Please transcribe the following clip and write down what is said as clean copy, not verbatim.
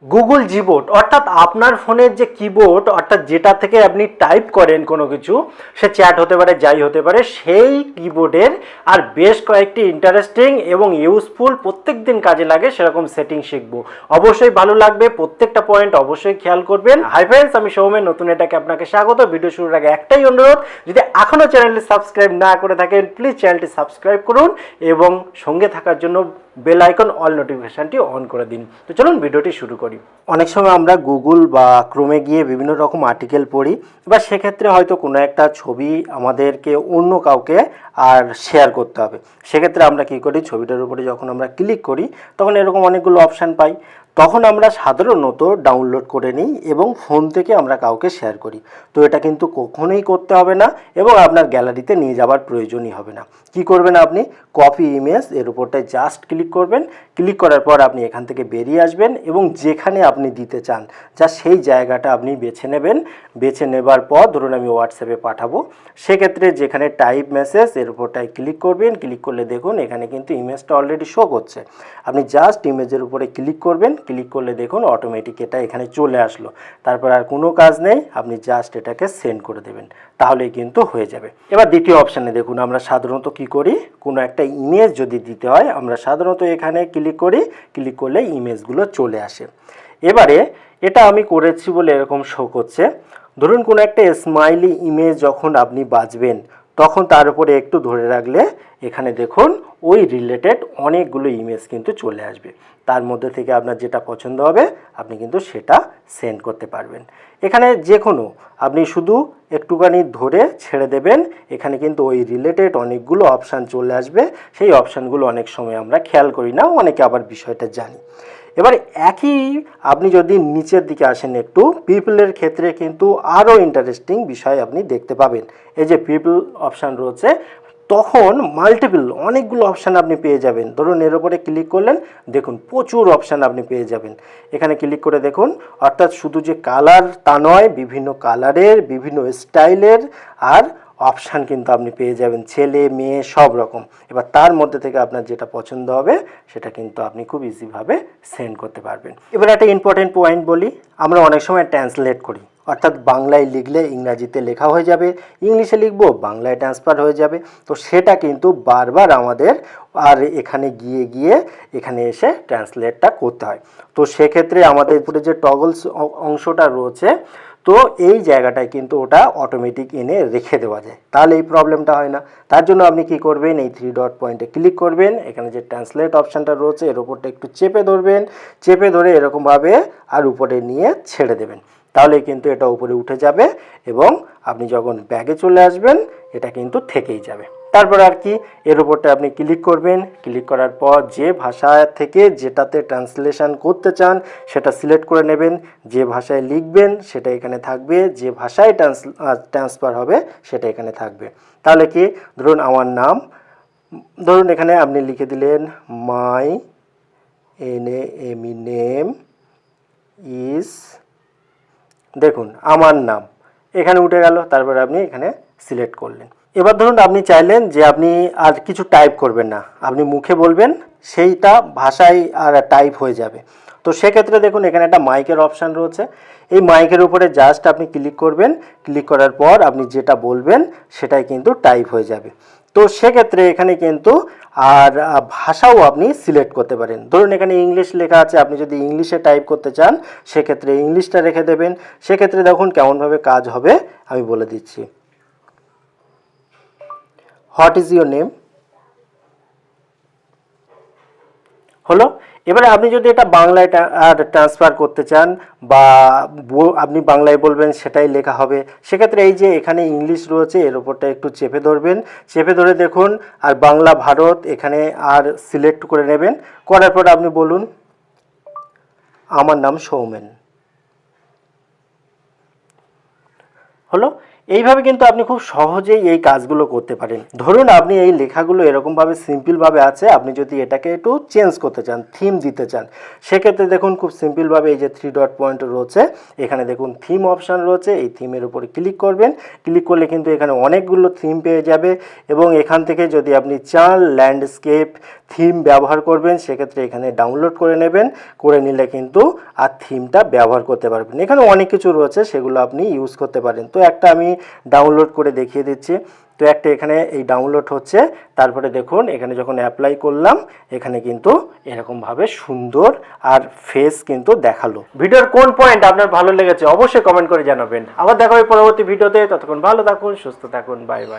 Google Gboard অর্থাৎ আপনার ফোনের যে কিবোর্ড অর্থাৎ যেটা থেকে আপনি টাইপ করেন কোনো কিছু, সে চ্যাট হতে পারে, যাই হতে পারে, সেই কিবোর্ডের আর বেশ কয়েকটি ইন্টারেস্টিং এবং ইউজফুল প্রত্যেক দিন কাজে লাগে সেরকম সেটিং শিখবো। অবশ্যই ভালো লাগবে, প্রত্যেকটা পয়েন্ট অবশ্যই খেয়াল করবেন। হাই ফ্রেন্ডস, আমি সৌমেন, নতুন এটাকে আপনাকে স্বাগত। ভিডিও শুরুর আগে একটাই অনুরোধ, যদি এখনও চ্যানেলটি সাবস্ক্রাইব না করে থাকেন প্লিজ চ্যানেলটি সাবস্ক্রাইব করুন এবং সঙ্গে থাকার জন্য বেল আইকন অল নোটিফিকেশনটি অন করে দিন। তো চলুন ভিডিওটি শুরু করি। অনেক সময় আমরা গুগল বা ক্রোমে গিয়ে বিভিন্ন রকম আর্টিকেল পড়ি, বা সেক্ষেত্রে হয়তো কোনো একটা ছবি আমাদেরকে অন্য কাউকে আর শেয়ার করতে হবে। সেক্ষেত্রে আমরা কী করি, ছবিটার উপরে যখন আমরা ক্লিক করি তখন এরকম অনেকগুলো অপশান পাই। তখন আমরা সাধারণত ডাউনলোড করে নিই এবং ফোন থেকে আমরা কাউকে শেয়ার করি। তো এটা কিন্তু কখনোই করতে হবে না এবং আপনার গ্যালারিতে নিয়ে যাওয়ার প্রয়োজনই হবে না। কি করবেন, আপনি কপি ইমেজ এর উপরটায় জাস্ট ক্লিক করবেন। ক্লিক করার পর আপনি এখান থেকে বেরিয়ে আসবেন এবং যেখানে আপনি দিতে চান যা সেই জায়গাটা আপনি বেছে নেবেন। বেছে নেবার পর ধরুন আমি হোয়াটসঅ্যাপে পাঠাবো, সেক্ষেত্রে যেখানে টাইপ মেসেজ এর উপরটায় ক্লিক করবেন। ক্লিক করলে দেখুন এখানে কিন্তু ইমেজটা অলরেডি শো করছে। আপনি জাস্ট ইমেজের উপরে ক্লিক করবেন। ক্লিক করলে দেখুন অটোমেটিক এটা এখানে চলে আসলো। তারপর আর কোনো কাজ নেই, আপনি জাস্ট এটাকে সেন্ড করে দেবেন, তাহলেই কিন্তু হয়ে যাবে। এবার দ্বিতীয় অপশানে দেখুন, আমরা সাধারণত কি করি, কোনো একটা ইমেজ যদি দিতে হয় আমরা সাধারণত এখানে ক্লিক করি। ক্লিক করলে ইমেজগুলো চলে আসে। এবারে এটা আমি করেছি বলে এরকম শো করছে। ধরুন কোনো একটা স্মাইলি ইমেজ যখন আপনি বাছবেন তখন তার উপরে একটু ধরে রাখলে এখানে দেখুন ওই রিলেটেড অনেকগুলো ইমেজ কিন্তু চলে আসবে। তার মধ্যে থেকে আপনার যেটা পছন্দ হবে আপনি কিন্তু সেটা সেন্ড করতে পারবেন। এখানে যে কোনো আপনি শুধু একটুখানি ধরে ছেড়ে দেবেন, এখানে কিন্তু ওই রিলেটেড অনেকগুলো অপশান চলে আসবে। সেই অপশানগুলো অনেক সময় আমরা খেয়াল করি না, অনেকে আবার বিষয়টা জানি। এবার একই আপনি যদি নিচের দিকে আসেন একটু, পিপলের ক্ষেত্রে কিন্তু আরও ইন্টারেস্টিং বিষয় আপনি দেখতে পাবেন। এই যে পিপল অপশান রয়েছে, তখন মাল্টিপল অনেকগুলো অপশান আপনি পেয়ে যাবেন। ধরুন এর উপরে ক্লিক করলেন, দেখুন প্রচুর অপশান আপনি পেয়ে যাবেন। এখানে ক্লিক করে দেখুন, অর্থাৎ শুধু যে কালার তা নয়, বিভিন্ন কালারের বিভিন্ন স্টাইলের আর অপশান কিন্তু আপনি পেয়ে যাবেন, ছেলে মেয়ে সব রকম। এবার তার মধ্যে থেকে আপনার যেটা পছন্দ হবে সেটা কিন্তু আপনি খুব ইজিভাবে সেন্ড করতে পারবেন। এবার একটা ইম্পর্টেন্ট পয়েন্ট বলি, আমরা অনেক সময় ট্রান্সলেট করি, অর্থাৎ বাংলায় লিখলে ইংরাজিতে লেখা হয়ে যাবে, ইংলিশে লিখবো বাংলায় ট্রান্সফার হয়ে যাবে। তো সেটা কিন্তু বারবার আমাদের আর এখানে গিয়ে গিয়ে এখানে এসে ট্রান্সলেটটা করতে হয়। তো সেক্ষেত্রে আমাদের উপরে যে টগলস অংশটা রয়েছে, তো এই জায়গাটায় কিন্তু ওটা অটোমেটিক এনে রেখে দেওয়া যায়, তাহলে এই প্রবলেমটা হয় না। তার জন্য আপনি কি করবেন, এই 3 ডট পয়েন্টে ক্লিক করবেন, এখানে যে ট্রান্সলেট অপশানটা রয়েছে এর উপরটা একটু চেপে ধরবেন, চেপে ধরে এরকমভাবে আর উপরে নিয়ে ছেড়ে দেবেন, তাহলে কিন্তু এটা উপরে উঠে যাবে এবং আপনি যখন ব্যাগে চলে আসবেন এটা কিন্তু থেকেই যাবে। তারপর আর কি, এর উপরটা আপনি ক্লিক করবেন। ক্লিক করার পর যে ভাষা থেকে যেটাতে ট্রান্সলেশন করতে চান সেটা সিলেক্ট করে নেবেন, যে ভাষায় লিখবেন সেটা এখানে থাকবে, যে ভাষায় ট্রান্সফার হবে সেটা এখানে থাকবে। তাহলে কি, ধরুন আমার নাম, ধরুন এখানে আপনি লিখে দিলেন মাই নেম ইজ, দেখুন আমার নাম এখানে উঠে গেল। তারপর আপনি এখানে সিলেক্ট করলেন। এবার ধরুন আপনি চাইলেন যে আপনি আর কিছু টাইপ করবেন না, আপনি মুখে বলবেন, সেইটা ভাষায় আর টাইপ হয়ে যাবে। তো সেক্ষেত্রে দেখুন এখানে একটা মাইকের অপশান রয়েছে, এই মাইকের উপরে জাস্ট আপনি ক্লিক করবেন। ক্লিক করার পর আপনি যেটা বলবেন সেটাই কিন্তু টাইপ হয়ে যাবে। তো সেক্ষেত্রে এখানে কিন্তু আর ভাষাও আপনি সিলেক্ট করতে পারেন। ধরুন এখানে ইংলিশ লেখা আছে, আপনি যদি ইংলিশে টাইপ করতে চান সেক্ষেত্রে ইংলিশটা রেখে দেবেন। সেক্ষেত্রে দেখুন কেমনভাবে কাজ হবে আমি বলে দিচ্ছি। হোয়াট ইজ ইউর নেম হলো। এবারে আপনি যদি এটা বাংলায় ট্রান্সফার করতে চান বা আপনি বাংলায় বলবেন সেটাই লেখা হবে, সেক্ষেত্রে এই যে এখানে ইংলিশ রয়েছে এর উপরটা একটু চেপে ধরবেন। চেপে ধরে দেখুন আর বাংলা ভারত এখানে আর সিলেক্ট করে নেবেন। করার পর আপনি বলুন আমার নাম সৌমেন হলো। এইভাবে কিন্তু আপনি খুব সহজেই এই কাজগুলো করতে পারেন। ধরুন আপনি এই লেখাগুলো এরকমভাবে সিম্পলভাবে আছে, আপনি যদি এটাকে একটু চেঞ্জ করতে চান, থিম দিতে চান, সেক্ষেত্রে দেখুন খুব সিম্পলভাবে এই যে 3 ডট পয়েন্ট রয়েছে, এখানে দেখুন থিম অপশান রয়েছে, এই থিমের উপরে ক্লিক করবেন। ক্লিক করলে কিন্তু এখানে অনেকগুলো থিম পেয়ে যাবে এবং এখান থেকে যদি আপনি চান ল্যান্ডস্কেপ থিম ব্যবহার করবেন, সেক্ষেত্রে এখানে ডাউনলোড করে নেবেন, করে নিলে কিন্তু আর থিমটা ব্যবহার করতে পারবেন। এখানে অনেক কিছু রয়েছে, সেগুলো আপনি ইউজ করতে পারেন। তো একটা আমি ডাউনলোড করে দেখিয়ে দিচ্ছি। তো একটা এখানে এই ডাউনলোড হচ্ছে, তারপরে দেখুন এখানে যখন অ্যাপ্লাই করলাম, এখানে কিন্তু এরকমভাবে সুন্দর আর ফেস কিন্তু দেখালো। ভিডিওর কোন পয়েন্ট আপনার ভালো লেগেছে অবশ্যই কমেন্ট করে জানাবেন। আবার দেখা হবে পরবর্তী ভিডিওতে, ততক্ষণ ভালো থাকুন, সুস্থ থাকুন, বাই বাই।